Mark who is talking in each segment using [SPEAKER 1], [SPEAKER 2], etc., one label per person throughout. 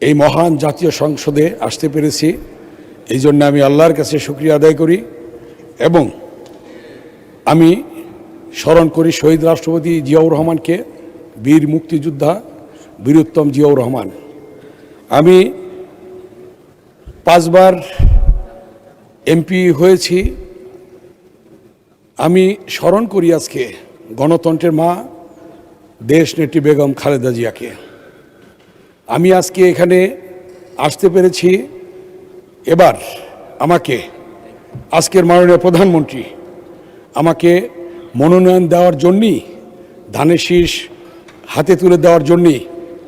[SPEAKER 1] এই মহান জাতীয় সংসদে আসতে পেরেছি, এই জন্য আমি আল্লাহর কাছে শুকরিয়া আদায় করি এবং আমি স্মরণ করি শহীদ রাষ্ট্রপতি জিয়াউর রহমানকে, বীর মুক্তিযোদ্ধা বীরোত্তম জিয়াউর রহমান। আমি 5 বার এমপি হয়েছি। আমি স্মরণ করি আজকে গণতন্ত্রের মা দেশনেত্রী বেগম খালেদা জিয়াকে। আমি আজকে এখানে আসতে পেরেছি। এবার আমাকে আজকের মাননীয় প্রধানমন্ত্রী আমাকে মনোনয়ন দেওয়ার জন্যই, ধানের শীষ হাতে তুলে দেওয়ার জন্যই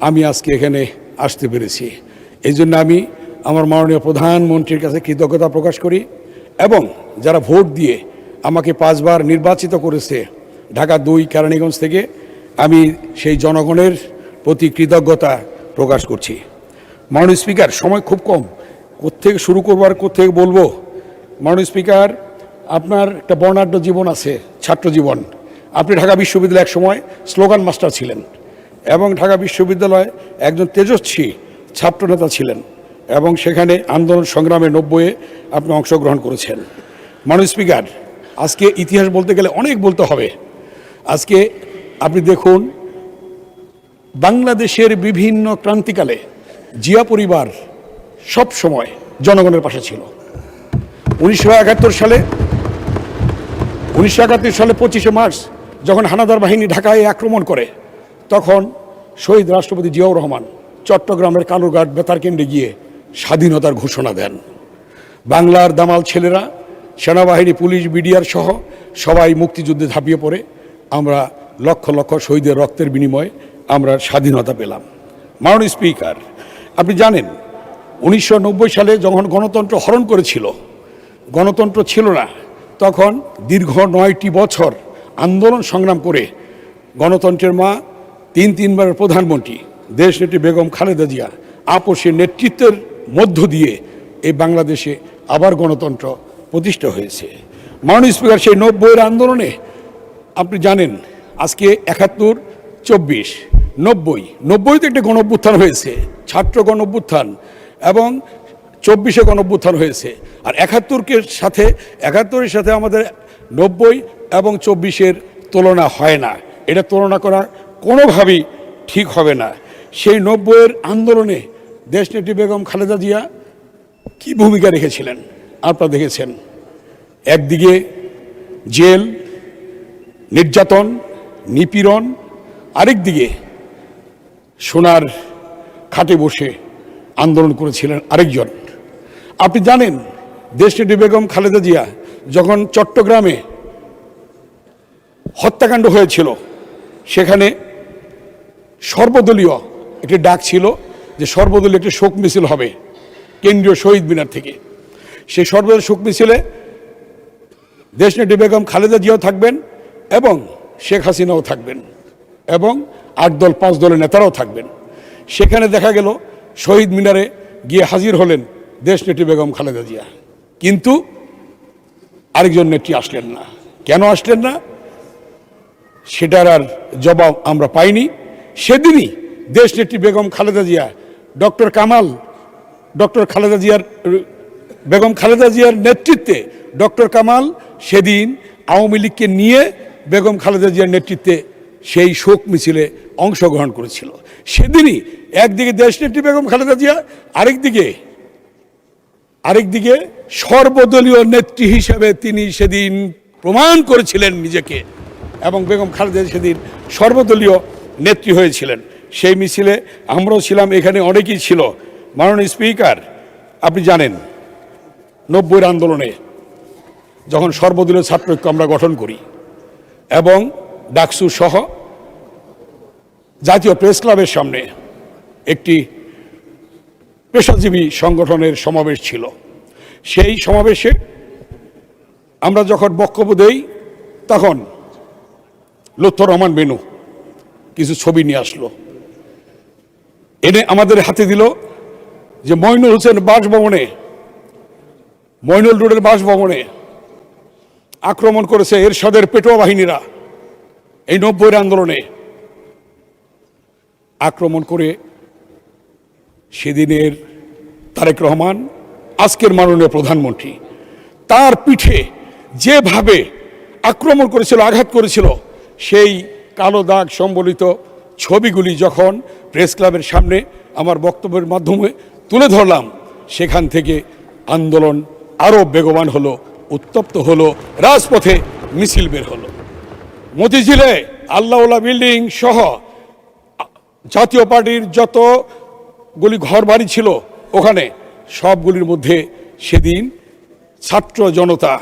[SPEAKER 1] আমি আজকে এখানে আসতে পেরেছি। এই জন্য আমি আমার মাননীয় প্রধানমন্ত্রীর কাছে কৃতজ্ঞতা প্রকাশ করি এবং যারা ভোট দিয়ে আমাকে 5 বার নির্বাচিত করেছে ঢাকা 2 কেরানীগঞ্জ থেকে, আমি সেই জনগণের প্রতি কৃতজ্ঞতা প্রকাশ করছি। মাননীয় স্পিকার, সময় খুব কম, কোত্থেকে শুরু করবো আর কোত্থেকে বলবো। মাননীয় স্পিকার, আপনার একটা বর্ণাঢ্য জীবন আছে, ছাত্র জীবন। আপনি ঢাকা বিশ্ববিদ্যালয়ে এক সময় স্লোগান মাস্টার ছিলেন এবং ঢাকা বিশ্ববিদ্যালয়ে একজন তেজস্বী ছাত্রনেতা ছিলেন এবং সেখানে আন্দোলন সংগ্রামে 90-এ আপনি অংশগ্রহণ করেছেন। মাননীয় স্পিকার, আজকে ইতিহাস বলতে গেলে অনেক বলতে হবে। আজকে আপনি দেখুন, বাংলাদেশের বিভিন্ন ক্রান্তিকালে জিয়া পরিবার সব সময় জনগণের পাশে ছিল। 1971 সালে 25শে মার্চ যখন হানাদার বাহিনী ঢাকায় আক্রমণ করে, তখন শহীদ রাষ্ট্রপতি জিয়াউর রহমান চট্টগ্রামের কালুরঘাট বেতারকেন্দ্রে গিয়ে স্বাধীনতার ঘোষণা দেন। বাংলার দামাল ছেলেরা, সেনাবাহিনী, পুলিশ, বিডিআর সহ সবাই মুক্তিযুদ্ধে ঝাঁপিয়ে পড়ে আমরা লক্ষ লক্ষ শহীদের রক্তের বিনিময়ে আমরা স্বাধীনতা পেলাম। মাননীয় স্পিকার, আপনি জানেন 1990 সালে যখন গণতন্ত্র হরণ করেছিল, গণতন্ত্র ছিল না, তখন দীর্ঘ 9টি বছর আন্দোলন সংগ্রাম করে গণতন্ত্রের মা, 3বারের প্রধানমন্ত্রী দেশনেত্রী বেগম খালেদা জিয়া আপোষের নেতৃত্বের মধ্য দিয়ে এই বাংলাদেশে আবার গণতন্ত্র প্রতিষ্ঠা হয়েছে। মাননীয় স্পিকার, সেই 90-এর আন্দোলনে আপনি জানেন আজকে 71, 24, 90-তে একটা গণ অভ্যুত্থান হয়েছে, ছাত্র গণ অভ্যুত্থান, এবং 24-এ গণ অভ্যুত্থান হয়েছে। আর 71-এর সাথে আমাদের 90 এবং 24-এর তুলনা হয় না। এটা তুলনা করা কোনোভাবেই ঠিক হবে না। সেই 90-এর আন্দোলনে দেশনেত্রী বেগম খালেদা জিয়া কি ভূমিকা রেখেছিলেন আপনারা দেখেছেন। একদিকে জেল, নির্যাতন, নিপীড়ন, আরেকদিকে সোনার খাটে বসে আন্দোলন করেছিলেন আরেকজন। আপনি জানেন দেশনেত্রী বেগম খালেদা জিয়া যখন চট্টগ্রামে হত্যাকাণ্ড হয়েছিল, সেখানে সর্বদলীয় একটি ডাক ছিল যে সর্বদলীয় একটি শোক মিছিল হবে কেন্দ্রীয় শহীদ মিনার থেকে। সেই সর্বদলীয় শোক মিছিলে দেশনেত্রী বেগম খালেদা জিয়াও থাকবেন এবং শেখ হাসিনাও থাকবেন এবং 8 দল 5 দলের নেতারাও থাকবেন। সেখানে দেখা গেল শহীদ মিনারে গিয়ে হাজির হলেন দেশনেত্রী বেগম খালেদা জিয়া, কিন্তু আরেকজন নেত্রী আসলেন না। কেন আসলেন না সেটার আর জবাব আমরা পাইনি। সেদিনই দেশনেত্রী বেগম খালেদা জিয়া বেগম খালেদা জিয়ার নেতৃত্বে ডক্টর কামাল সেদিন আওয়ামী লীগকে নিয়ে বেগম খালেদা জিয়ার নেতৃত্বে সেই শোক মিছিলে অংশগ্রহণ করেছিল। সেদিনই একদিকে দেশনেত্রী বেগম খালেদা জিয়া, আরেকদিকে সর্বদলীয় নেত্রী হিসেবে তিনি সেদিন প্রমাণ করেছিলেন নিজেকে, এবং বেগম খালেদা সেদিন সর্বদলীয় নেত্রী হয়েছিলেন। সেই মিছিলে আমরাও ছিলাম, এখানে অনেকেই ছিল। মাননীয় স্পিকার, আপনি জানেন 90-এর আন্দোলনে যখন সর্বদলীয় ছাত্রঐক্য আমরা গঠন করি এবং ডাকসু সহ জাতীয় প্রেস ক্লাবের সামনে একটি পেশাজীবী সংগঠনের সমাবেশ ছিল, সেই সমাবেশে আমরা যখন বক্তব্য দেই তখন লুৎফর রহমান বেনু কিছু ছবি নিয়ে আসলো, এনে আমাদের হাতে দিল যে মইনুল হোসেন বাসভবনে, মইনুল রোডের বাসভবনে আক্রমণ করেছে এরশাদের পেটোয়া বাহিনীরা। এই 90-এর আন্দোলনে আক্রমণ করে সেদিনের তারেক রহমান, আজকের মাননীয় প্রধানমন্ত্রী, তার পিঠে যেভাবে আক্রমণ করেছিল, আঘাত করেছিল, সেই কালো দাগ সম্বলিত ছবিগুলি যখন প্রেস ক্লাবের সামনে আমার বক্তব্যের মাধ্যমে তুলে ধরলাম, সেখান থেকে আন্দোলন আরও বেগবান হলো, উত্তপ্ত হলো, রাজপথে মিছিল বের হলো। মতিঝিলে আল্লাহওয়ালা বিল্ডিং সহ জাতীয় পার্টির যতগুলি ঘরবাড়ি ছিল ওখানে সবগুলির মধ্যে সেদিন ছাত্র জনতা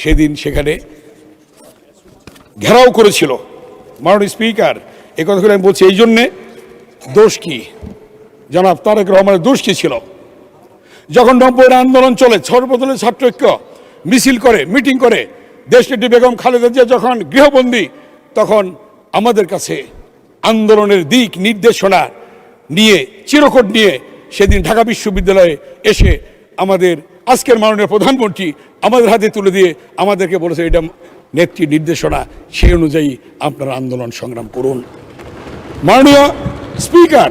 [SPEAKER 1] সেদিন সেখানে ঘেরাও করেছিল। মাননীয় স্পিকার, এই কথাগুলো আমি বলছি এই জন্যে, দোষ কি জনাব তারেক রহমানের দোষ কি ছিল? যখন 90-এর আন্দোলন চলে, সর্বদলীয় ছাত্র ঐক্য মিছিল করে, মিটিং করে, দেশনেত্রী বেগম খালেদা জিয়া যখন গৃহবন্দী, তখন আমাদের কাছে আন্দোলনের দিক নির্দেশনা নিয়ে, চিরকুট নিয়ে সেদিন ঢাকা বিশ্ববিদ্যালয়ে এসে আমাদের আজকের মাননীয় প্রধানমন্ত্রী আমাদের হাতে তুলে দিয়ে আমাদেরকে বলেছে এটা নেত্রী নির্দেশনা, সেই অনুযায়ী আপনারা আন্দোলন সংগ্রাম করুন। মাননীয় স্পিকার,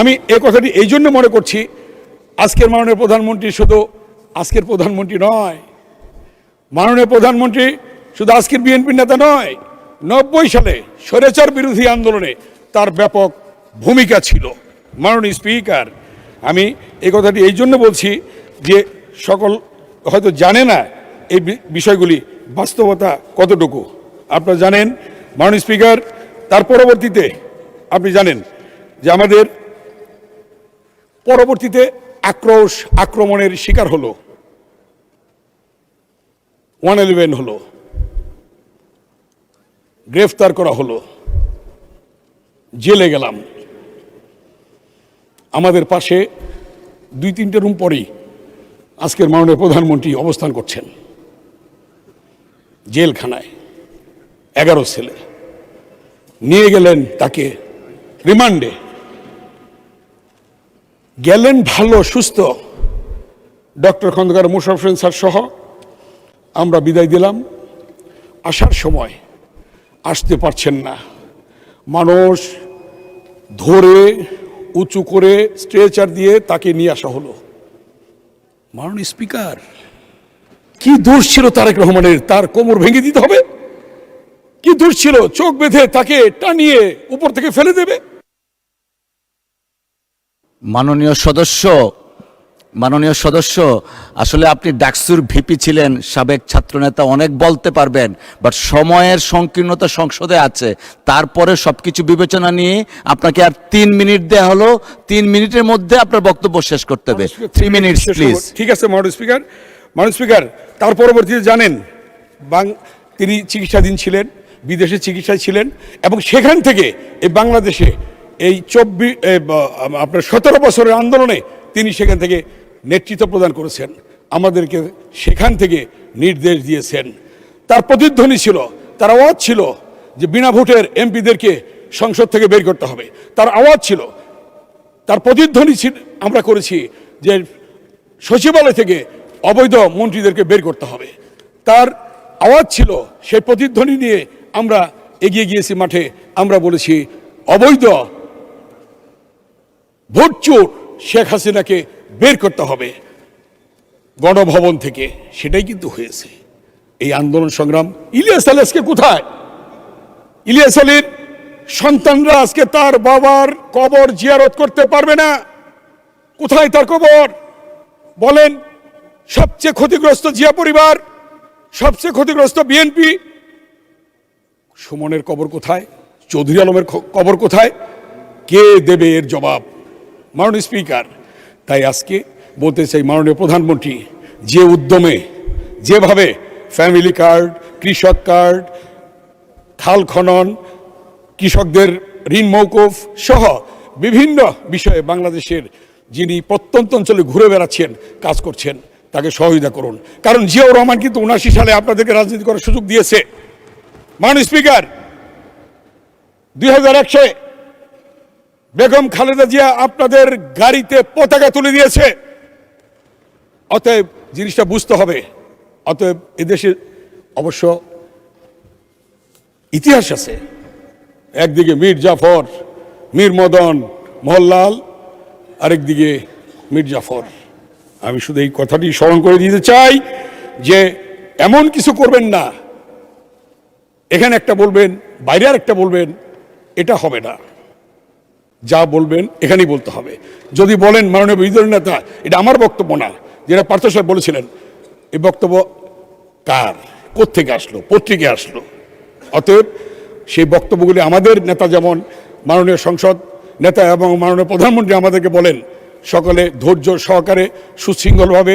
[SPEAKER 1] আমি এ কথাটি এই জন্য মনে করছি, আজকের মাননীয় প্রধানমন্ত্রী শুধু আজকের প্রধানমন্ত্রী নয়, মাননীয় প্রধানমন্ত্রী শুধু আজকের বিএনপির নেতা নয়, 90 সালে স্বৈরাচার বিরোধী আন্দোলনে তার ব্যাপক ভূমিকা ছিল। মাননীয় স্পিকার, আমি এই কথাটি এই জন্য বলছি যে সকল হয়তো জানে না এই বিষয়গুলি বাস্তবতা কতটুকু। আপনারা জানেন মাননীয় স্পিকার, তার পরবর্তীতে আপনি জানেন যে আমাদের পরবর্তীতে আক্রমণের শিকার হলো, 111 হলো, গ্রেফতার করা হলো, জেলে গেলাম। আমাদের পাশে 2-3টে রুম পরেই আজকের মাননীয় প্রধানমন্ত্রী অবস্থান করছেন জেলখানায়। 11 ছেলে নিয়ে গেলেন তাকে রিমান্ডে, গেলেন ভালো সুস্থ। ডক্টর খন্দকার মোশাররফ হোসেন স্যার সহ আমরা বিদায় দিলাম। আসার সময় আসতে পারছেন না, মানুষ ধরে উঁচু করে স্ট্রেচার দিয়ে তাকে নিয়ে আসা হলো। মাননীয় স্পিকার, কি দোষ ছিল তারেক রহমানের? তার কোমর ভেঙে দিতে হবে? কি দোষ ছিল চোখ বেঁধে তাকে টানিয়ে উপর থেকে ফেলে দেবে?
[SPEAKER 2] মাননীয় সদস্য, আসলে আপনি ডাকসুর ভিপি ছিলেন, সাবেক ছাত্রনেতা, অনেক বলতে পারবেন, বাট সময়ের সংকীর্ণতা সংসদে আছে। তারপরে সবকিছু বিবেচনা নিয়ে আপনাকে আর 3 মিনিট দেওয়া হলো। 3 মিনিটের মধ্যে আপনার বক্তব্য শেষ করতে হবে। 3 মিনিট প্লিজ।
[SPEAKER 1] ঠিক আছে মাননীয় স্পিকার, তার পরবর্তীতে জানেন তিনি চিকিৎসাধীন ছিলেন, বিদেশে চিকিৎসায় ছিলেন, এবং সেখান থেকে এই বাংলাদেশে এই 17 বছরের আন্দোলনে তিনি সেখান থেকে নেতৃত্ব প্রদান করেছেন, আমাদেরকে সেখান থেকে নির্দেশ দিয়েছেন। তার প্রতিধ্বনি ছিল, তার আওয়াজ ছিল যে বিনা ভোটের এমপিদেরকে সংসদ থেকে বের করতে হবে। তার আওয়াজ ছিল, তার প্রতিধ্বনি ছিল, আমরা করেছি যে সচিবালয় থেকে অবৈধ মন্ত্রীদেরকে বের করতে হবে। তার আওয়াজ ছিল, সেই প্রতিধ্বনি নিয়ে আমরা এগিয়ে গিয়েছি মাঠে। আমরা বলেছি অবৈধ ভোটচোর শেখ হাসিনাকে বের করতে হবে গণভবন থেকে। সেটাই কিন্তু হয়েছে। এই আন্দোলন সংগ্রাম, ইলিয়াস আলী আজকে কোথায়? ইলিয়াস আলীর সন্তানরা আজকে তার বাবার কবর জিয়ারত করতে পারবে না। কোথায় তার কবর বলেন? সবচেয়ে ক্ষতিগ্রস্ত জিয়া পরিবার, সবচেয়ে ক্ষতিগ্রস্ত বিএনপি। সুমনের কবর কোথায়? চৌধুরী আলমের কবর কোথায়? কে দেবে এর জবাব? মাননীয় স্পিকার, তাই আজকে বলতে চাই, মাননীয় প্রধানমন্ত্রী যে উদ্যমে, যেভাবে ফ্যামিলি কার্ড, কৃষক কার্ড, খাল খনন, কৃষকদের ঋণ মৌকুফ সহ বিভিন্ন বিষয়ে বাংলাদেশের যিনি প্রত্যন্ত অঞ্চলে ঘুরে বেড়াচ্ছেন, কাজ করছেন, তাকে সহযোগিতা করুন। কারণ জিয়াউর রহমান কিন্তু 79 সালে আপনাদেরকে রাজনীতি করার সুযোগ দিয়েছে। মাননীয় স্পিকার, 2001 সালে বেগম খালেদা জিয়া আপনাদের গাড়িতে পতাকা তুলে দিয়েছে। অতএব জিনিসটা বুঝতে হবে। অতএব এদেশে অবশ্য ইতিহাস আছে। একদিকে মীর জাফর, মীর মদন, মোহনলাল, আরেকদিকে মীর জাফর। আমি শুধু এই কথাটি স্মরণ করে দিতে চাই যে এমন কিছু করবেন না, এখানে একটা বলবেন বাইরে আর একটা বলবেন, এটা হবে না। যা বলবেন এখানেই বলতে হবে। যদি বলেন মাননীয় বিরোধী দলের নেতা, এটা আমার বক্তব্য না, যেটা পার্থ সাহেব বলেছিলেন, এই বক্তব্য কার, কোত্থেকে আসলো, পত্রিকা আসলো? অতএব সেই বক্তব্যগুলি আমাদের নেতা যেমন মাননীয় সংসদ নেতা এবং মাননীয় প্রধানমন্ত্রী আমাদেরকে বলেন, সকলে ধৈর্য সহকারে সুশৃঙ্খলভাবে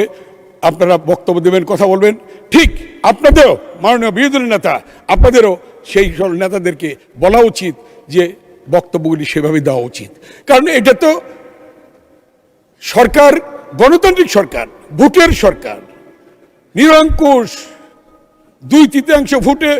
[SPEAKER 1] আপনারা বক্তব্য দেবেন, কথা বলবেন, ঠিক আপনাদেরও মাননীয় বিরোধী দলের নেতা, আপনাদেরও সেই সব নেতাদেরকে বলা উচিত যে বক্তব্যগুলি সেভাবে দেওয়া উচিত। কারণ এটা তো সরকার, গণতান্ত্রিক সরকার, ভোটের সরকার, নিরঙ্কুশ 2/3 ভোটে